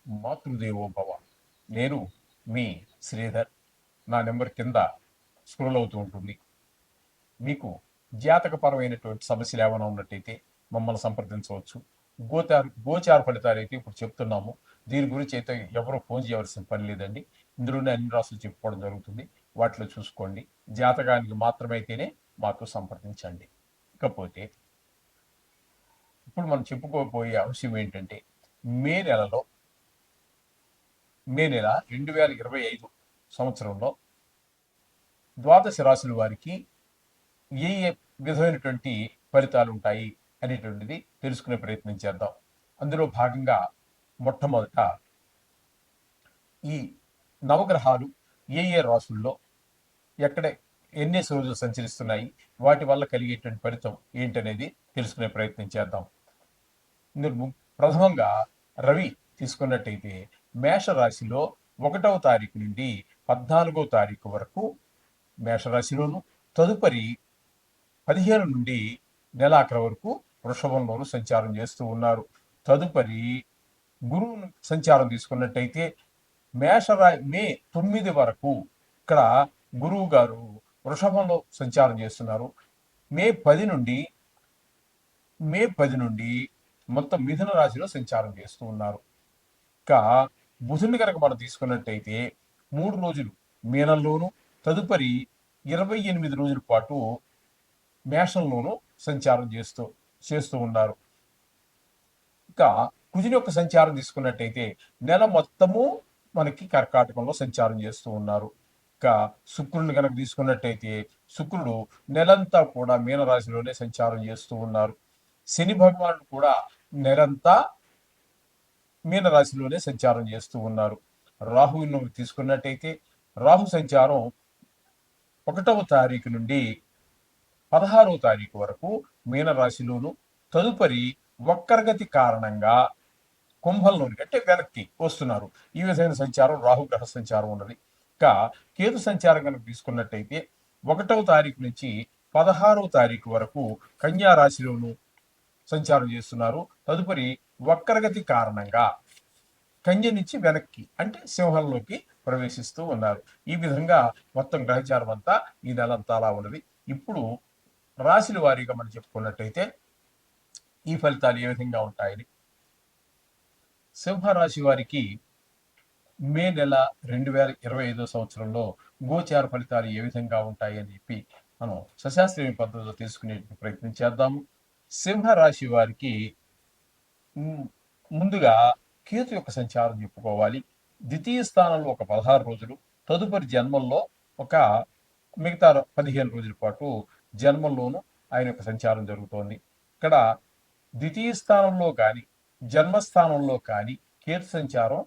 మాతృదేవో భవ. నేను మీ శ్రీధర్. నా నెంబర్ కింద స్క్రోల్ అవుతూ ఉంటుంది. మీకు జాతకపరమైనటువంటి సమస్యలు ఏమైనా ఉన్నట్టయితే మమ్మల్ని సంప్రదించవచ్చు. గోచార ఫలితాలు అయితే ఇప్పుడు చెప్తున్నాము. దీని గురించి అయితే ఎవరు ఫోన్ చేయవలసిన పని లేదండి. ఇందులోనే అన్ని రాసులు చెప్పుకోవడం జరుగుతుంది. వాటిలో చూసుకోండి. జాతకానికి మాత్రమైతేనే మాతో సంప్రదించండి. ఇకపోతే ఇప్పుడు మనం చెప్పుకోబోయే అంశం ఏంటంటే మే నెలలో మే నెల 2025 సంవత్సరంలో ద్వాదశ రాశుల వారికి ఏ ఏ విధమైనటువంటి ఫలితాలు ఉంటాయి అనేటువంటిది తెలుసుకునే ప్రయత్నం చేద్దాం. అందులో భాగంగా మొట్టమొదట ఈ నవగ్రహాలు ఏ ఏ రాశుల్లో ఎక్కడ ఎన్ని రోజులు సంచరిస్తున్నాయి, వాటి వల్ల కలిగేటువంటి ఫలితం ఏంటనేది తెలుసుకునే ప్రయత్నం చేద్దాం. ఇందులో ప్రథమంగా రవి తీసుకున్నట్టయితే మేషరాశిలో 1వ తారీఖు నుండి 14వ తారీఖు వరకు మేషరాశిలోను, తదుపరి 15 నుండి నెలాఖరు వరకు వృషభంలోను సంచారం చేస్తూ ఉన్నారు. తదుపరి గురువు సంచారం తీసుకున్నట్టయితే మే 9 వరకు ఇక్కడ గురువు గారు వృషభంలో సంచారం చేస్తున్నారు. మే 10 నుండి మొత్తం మిథున రాశిలో సంచారం చేస్తూ ఉన్నారు. ఇంకా బుధుని కనుక మనం తీసుకున్నట్టయితే 3 రోజులు మీనంలోను, తదుపరి 28 రోజుల పాటు మేషంలోను సంచారం చేస్తూ ఉన్నారు. ఇంకా కుజుని యొక్క సంచారం తీసుకున్నట్టయితే నెల మొత్తము మనకి కర్కాటకంలో సంచారం చేస్తూ ఉన్నారు. ఇంకా శుక్రుడిని కనుక తీసుకున్నట్టయితే శుక్రుడు నెలంతా కూడా మీనరాశిలోనే సంచారం చేస్తూ ఉన్నారు. శని భగవానుడు కూడా నెలంతా మీనరాశిలోనే సంచారం చేస్తూ ఉన్నారు. రాహువును తీసుకున్నట్టయితే రాహు సంచారం 1వ తారీఖు నుండి 16వ తారీఖు వరకు మీనరాశిలోను, తదుపరి వక్రగతి కారణంగా కుంభంలోనికి అంటే వెనక్కి వస్తున్నారు. ఈ విధమైన సంచారం రాహుగ్రహ సంచారం ఉన్నది. ఇంకా కేతు సంచారం కనుక తీసుకున్నట్టయితే 1వ తారీఖు నుంచి 16వ తారీఖు వరకు కన్యా రాశిలోను సంచారం చేస్తున్నారు. తదుపరి వక్రగతి కారణంగా కన్య నుంచి వెనక్కి అంటే సింహంలోకి ప్రవేశిస్తూ ఉన్నారు. ఈ విధంగా మొత్తం గ్రహచారం అంతా ఈ నెలంతా అలా ఉన్నది. ఇప్పుడు రాశుల వారీగా మనం చెప్పుకున్నట్టయితే ఈ ఫలితాలు ఏ విధంగా ఉంటాయని, సింహరాశి వారికి మే నెల 2025 సంవత్సరంలో గోచార ఫలితాలు ఏ విధంగా ఉంటాయి అని చెప్పి మనం సశాస్త్రీయ పద్ధతిలో తెలుసుకునే ప్రయత్నం చేద్దాము. సింహరాశి వారికి ముందుగా కేతు యొక్క సంచారం చెప్పుకోవాలి. ద్వితీయ స్థానంలో ఒక 16 రోజులు, తదుపరి జన్మంలో ఒక మిగతా 15 రోజుల పాటు జన్మంలోనూ ఆయన యొక్క సంచారం జరుగుతోంది. ఇక్కడ ద్వితీయ స్థానంలో కానీ జన్మస్థానంలో కానీ కేతు సంచారం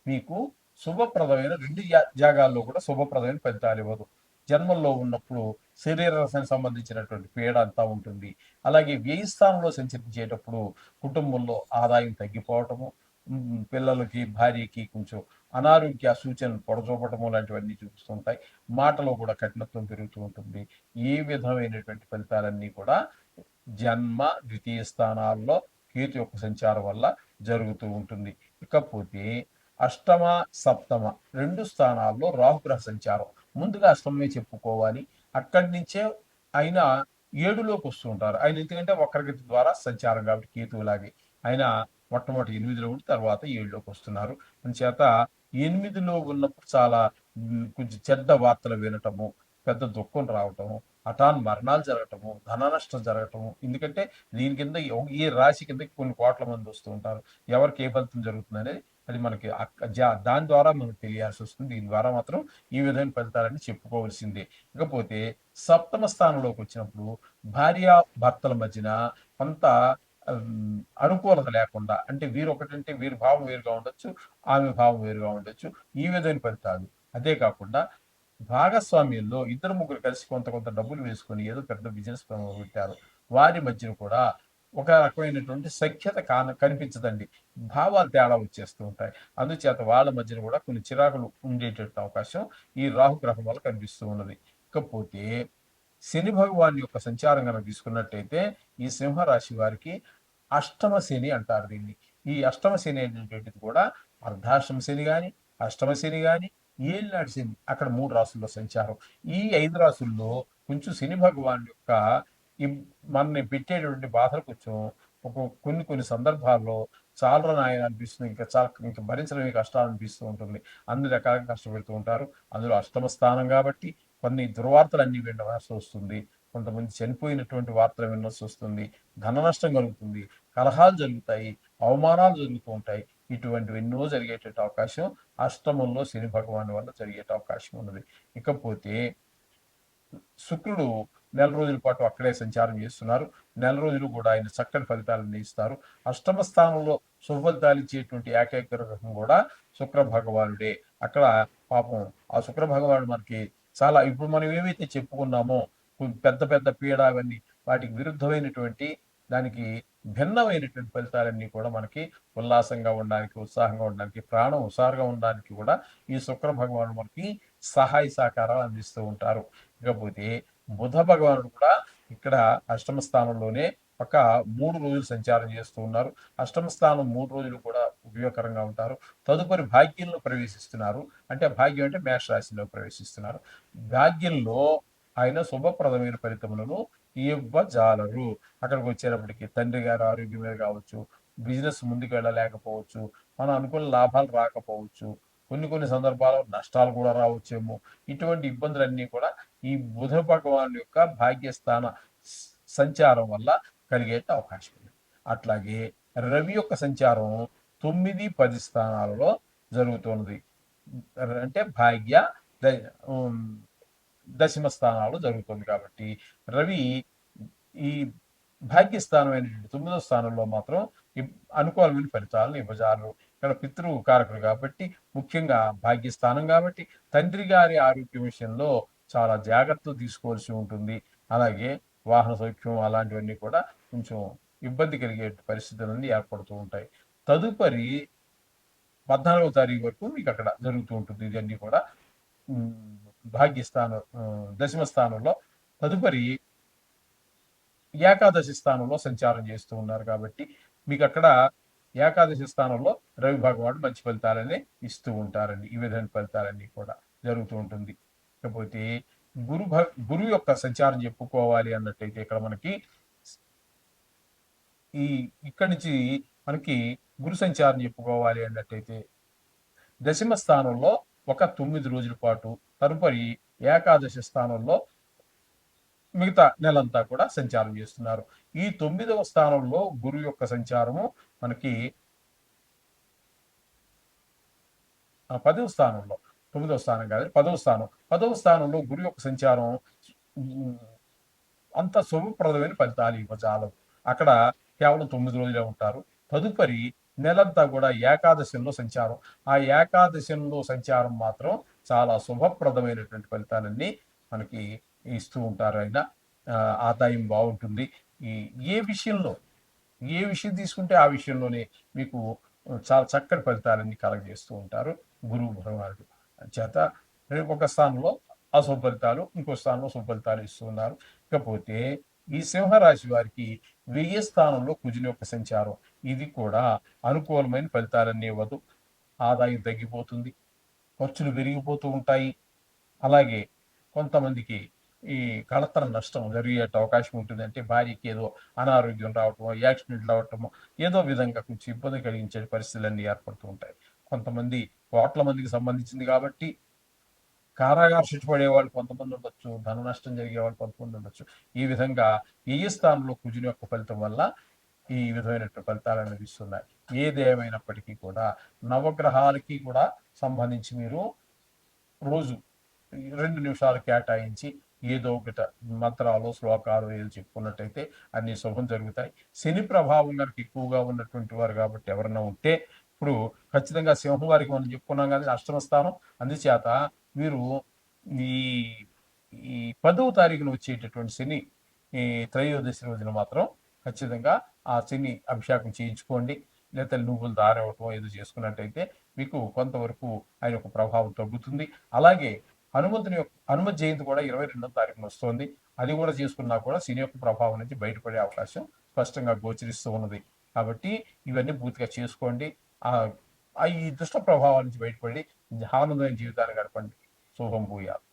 మీకు శుభప్రదమైన 2 జాగాల్లో కూడా శుభప్రదమైన ఫలితాలు ఇవ్వదు. జన్మంలో ఉన్నప్పుడు శరీర రసానికి సంబంధించినటువంటి పీడ అంతా ఉంటుంది. అలాగే వ్యయ స్థానంలో సంచరించేటప్పుడు కుటుంబంలో ఆదాయం తగ్గిపోవటము, పిల్లలకి భార్యకి కొంచెం అనారోగ్య సూచనలు పొడచూపటము లాంటివన్నీ చూపిస్తుంటాయి. మాటలో కూడా కఠినత్వం పెరుగుతూ ఉంటుంది. ఏ విధమైనటువంటి ఫలితాలన్నీ కూడా జన్మ ద్వితీయ స్థానాల్లో కేతు యొక్క సంచారం వల్ల జరుగుతూ ఉంటుంది. ఇకపోతే అష్టమ సప్తమ 2 స్థానాల్లో రాహుగ్రహ సంచారం. ముందుగా అష్టమే చెప్పుకోవాలి. అక్కడి నుంచే ఆయన 7లోకి వస్తూ ఉంటారు. ఆయన ఎందుకంటే వక్రగతి ద్వారా సంచారం కాబట్టి కేతువులాగే ఆయన మొట్టమొదటి 8లో ఉండి తర్వాత 7లోకి వస్తున్నారు. అందుచేత 8లో ఉన్నప్పుడు చాలా కొంచెం చెడ్డ వార్తలు వినటము, పెద్ద దుఃఖం రావటము, హఠాన్ మరణాలు జరగటము, ధన నష్టం జరగటము. ఎందుకంటే దీని కింద ఈ రాశి కింద కొన్ని కోట్ల మంది వస్తూ ఉంటారు. ఎవరికి ఏ ఫలితం జరుగుతుంది అనేది అది మనకి దాని ద్వారా మనకు తెలియాల్సి వస్తుంది. దీని ద్వారా మాత్రం ఈ విధమైన ఫలితాలని చెప్పుకోవాల్సిందే. ఇకపోతే సప్తమ స్థానంలోకి వచ్చినప్పుడు భార్య భర్తల మధ్యన కొంత అనుకూలత లేకుండా, అంటే వీరు ఒకటంటే వీరి భావం వేరుగా ఉండొచ్చు, ఆమె భావం వేరుగా ఉండొచ్చు. ఈ విధమైన ఫలితాలు. అదే కాకుండా భాగస్వామ్యంలో 2-3 కలిసి కొంత కొంత డబ్బులు వేసుకొని ఏదో పెద్ద బిజినెస్ పెట్టారు. వారి మధ్యన కూడా ఒక రకమైనటువంటి సఖ్యత కనిపించదండి. భావాలు తేడా వచ్చేస్తూ ఉంటాయి. అందుచేత వాళ్ళ మధ్యన కూడా కొన్ని చిరాకులు ఉండేటట్టు అవకాశం ఈ రాహుగ్రహం వల్ల కనిపిస్తూ ఉన్నది. ఇకపోతే శని భగవాన్ యొక్క సంచారం కనుక తీసుకున్నట్టయితే ఈ సింహరాశి వారికి అష్టమ శని అంటారు దీన్ని. ఈ అష్టమ శని అనేటువంటిది కూడా అర్ధాష్టమ శని కానీ, అష్టమ శని కానీ, ఏలినాటి శని అక్కడ 3 రాసుల్లో సంచారం. ఈ 5 రాసుల్లో కొంచెం శని భగవాన్ యొక్క మనని పెట్టేటువంటి బాధలు కొంచెం కొన్ని కొన్ని సందర్భాల్లో చాలరా నాయన అనిపిస్తుంది. ఇంకా భరించడమే కష్టాలు అనిపిస్తూ ఉంటుంది. అన్ని రకాలుగా కష్టపెడుతూ ఉంటారు. అందులో అష్టమ స్థానం కాబట్టి కొన్ని దుర్వార్తలన్నీ వినవలసి వస్తుంది. కొంతమంది చనిపోయినటువంటి వార్తలు వినాల్సి వస్తుంది. ధన నష్టం కలుగుతుంది. కలహాలు జరుగుతాయి. అవమానాలు జరుగుతూ ఉంటాయి. ఇటువంటివి ఎన్నో జరిగేటట్టు అవకాశం అష్టమంలో శని భగవాన్ వల్ల జరిగే అవకాశం ఉన్నది. ఇకపోతే శుక్రుడు నెల రోజుల పాటు అక్కడే సంచారం చేస్తున్నారు. నెల రోజులు కూడా ఆయన చక్కని ఫలితాలను ఇస్తారు. అష్టమ స్థానంలో శుభ ఫలితాలు ఇచ్చేటువంటి ఏకైక గ్రహం కూడా శుక్ర భగవానుడే. అక్కడ పాపం ఆ శుక్ర భగవానుడు మనకి చాలా ఇప్పుడు మనం ఏవైతే చెప్పుకున్నామో పెద్ద పెద్ద పీడ అవన్నీ వాటికి విరుద్ధమైనటువంటి దానికి భిన్నమైనటువంటి ఫలితాలన్నీ కూడా మనకి ఉల్లాసంగా ఉండడానికి, ఉత్సాహంగా ఉండడానికి, ప్రాణం హుషారుగా ఉండడానికి కూడా ఈ శుక్ర భగవానుడు మనకి సహాయ సహకారాలు అందిస్తూ ఉంటారు. ఇకపోతే బుధ భగవానుడు కూడా ఇక్కడ అష్టమ స్థానంలోనే ఒక 3 రోజులు సంచారం చేస్తూ ఉన్నారు. అష్టమ స్థానం 3 రోజులు కూడా ఉపయోగకరంగా ఉంటారు. తదుపరి భాగ్యంలో ప్రవేశిస్తున్నారు. అంటే భాగ్యం అంటే మేష రాశిలో ప్రవేశిస్తున్నారు. భాగ్యంలో ఆయన శుభప్రదమైన ఫలితములను ఇవ్వజాలరు. అక్కడికి వచ్చేటప్పటికి తండ్రి గారి ఆరోగ్యం మీద కావచ్చు, బిజినెస్ ముందుకు వెళ్ళలేకపోవచ్చు, మనం అనుకున్న లాభాలు రాకపోవచ్చు, కొన్ని కొన్ని సందర్భాల్లో నష్టాలు కూడా రావచ్చేమో. ఇటువంటి ఇబ్బందులన్నీ కూడా ఈ బుధ భగవాన్ యొక్క భాగ్యస్థాన సంచారం వల్ల కలిగే అవకాశం ఉంది. అట్లాగే రవి యొక్క సంచారం 9, 10 స్థానాలలో జరుగుతున్నది. అంటే భాగ్య దశమ స్థానాలు జరుగుతుంది కాబట్టి రవి ఈ భాగ్యస్థానమైనటువంటి 9వ స్థానంలో మాత్రం అనుకూలమైన ఫలితాలను ఇవ్వజాలరు. ఇక్కడ పితృ కారకుడు కాబట్టి ముఖ్యంగా భాగ్యస్థానం కాబట్టి తండ్రి గారి ఆరోగ్య విషయంలో చాలా జాగ్రత్తలు తీసుకోవాల్సి ఉంటుంది. అలాగే వాహన సౌఖ్యం అలాంటివన్నీ కూడా కొంచెం ఇబ్బంది కలిగే పరిస్థితులన్నీ ఏర్పడుతూ ఉంటాయి. తదుపరి 14వ తారీఖు వరకు మీకు అక్కడ జరుగుతూ ఉంటుంది. ఇవన్నీ కూడా భాగ్యస్థానం దశమ స్థానంలో. తదుపరి ఏకాదశి స్థానంలో సంచారం చేస్తూ ఉన్నారు కాబట్టి మీకు అక్కడ ఏకాదశి స్థానంలో రవి భగవానుడు మంచి ఫలితాలనే ఇస్తూ ఉంటారండి. ఈ విధమైన ఫలితాలన్నీ కూడా జరుగుతూ ఉంటుంది. ఇకపోతే గురు యొక్క సంచారం చెప్పుకోవాలి అన్నట్టయితే ఇక్కడ మనకి ఇక్కడి నుంచి మనకి గురు సంచారం చెప్పుకోవాలి అన్నట్టయితే దశమ స్థానంలో ఒక 9 రోజుల పాటు, తదుపరి ఏకాదశి స్థానంలో మిగతా నెలంతా కూడా సంచారం చేస్తున్నారు. ఈ 9వ స్థానంలో గురు యొక్క సంచారము మనకి 10వ స్థానంలో, 9వ స్థానం కాదు 10వ స్థానం, 10వ స్థానంలో గురు యొక్క సంచారం అంత శుభప్రదమైన ఫలితాలు ఇవ్వజాలవు. అక్కడ కేవలం 9 రోజులే ఉంటారు. తదుపరి నెలంతా కూడా ఏకాదశంలో సంచారం. ఆ ఏకాదశంలో సంచారం మాత్రం చాలా శుభప్రదమైనటువంటి ఫలితాలన్నీ మనకి ఇస్తూ ఉంటారు. ఆయన ఆదాయం బాగుంటుంది. ఏ విషయంలో ఏ విషయం తీసుకుంటే ఆ విషయంలోనే మీకు చాలా చక్కటి ఫలితాలన్నీ కలగజేస్తూ ఉంటారు గురువు భగవానుడు. చేత ఒక స్థానంలో అశుభ ఫలితాలు, ఇంకో స్థానంలో శుభ ఫలితాలు ఇస్తూ ఉన్నారు. ఇకపోతే ఈ సింహరాశి వారికి 1000 స్థానంలో కుజుని యొక్క సంచారం, ఇది కూడా అనుకూలమైన ఫలితాలన్నీ ఇవ్వదు. ఆదాయం తగ్గిపోతుంది, ఖర్చులు పెరిగిపోతూ ఉంటాయి. అలాగే కొంతమందికి ఈ కళతర నష్టం జరిగే అవకాశం ఉంటుంది. అంటే భార్యకి ఏదో అనారోగ్యం రావటమో, యాక్సిడెంట్ రావటమో, ఏదో విధంగా కొంచెం ఇబ్బంది కలిగించే పరిస్థితులన్నీ ఏర్పడుతూ ఉంటాయి. కొంతమంది కోట్ల మందికి సంబంధించింది కాబట్టి కారాగార శిక్ష పడేవాళ్ళు కొంతమంది ఉండొచ్చు, ధన నష్టం జరిగే వాళ్ళు కొంతమంది ఉండొచ్చు. ఈ విధంగా ఏ స్థానంలో కుజుని యొక్క ఫలితం వల్ల ఈ విధమైనటువంటి ఫలితాలను ఇస్తున్నాయి. ఏదేమైనప్పటికీ కూడా నవగ్రహాలకి కూడా సంబంధించి మీరు రోజు 2 నిమిషాలు కేటాయించి ఏదో ఒకట మంత్రాలు, శ్లోకాలు ఏదో చెప్పుకున్నట్టయితే అన్ని శుభం జరుగుతాయి. శని ప్రభావం కనుక ఎక్కువగా ఉన్నటువంటి వారు కాబట్టి ఎవరైనా ఉంటే ఇప్పుడు ఖచ్చితంగా సింహం వారికి మనం చెప్పుకున్నాం కదా అష్టమ స్థానం. అందుచేత మీరు ఈ ఈ 10వ తారీఖున వచ్చేటటువంటి శని ఈ త్రయోదశి రోజున మాత్రం ఖచ్చితంగా ఆ శని అభిషేకం చేయించుకోండి. లేదా నువ్వులు దారవటం ఏదో చేసుకున్నట్టయితే మీకు కొంతవరకు ఆయన యొక్క ప్రభావం తగ్గుతుంది. అలాగే హనుమత్ జయంతి కూడా 22వ తారీఖున వస్తుంది. అది కూడా చేసుకున్నా కూడా శని యొక్క ప్రభావం నుంచి బయటపడే అవకాశం స్పష్టంగా గోచరిస్తూ ఉన్నది. కాబట్టి ఇవన్నీ పూర్తిగా చేసుకోండి. ఈ దుష్ట ప్రభావాల నుంచి బయటపడి ఆనందమైన జీవితాన్ని గడపండి. శుభం భూయాలు.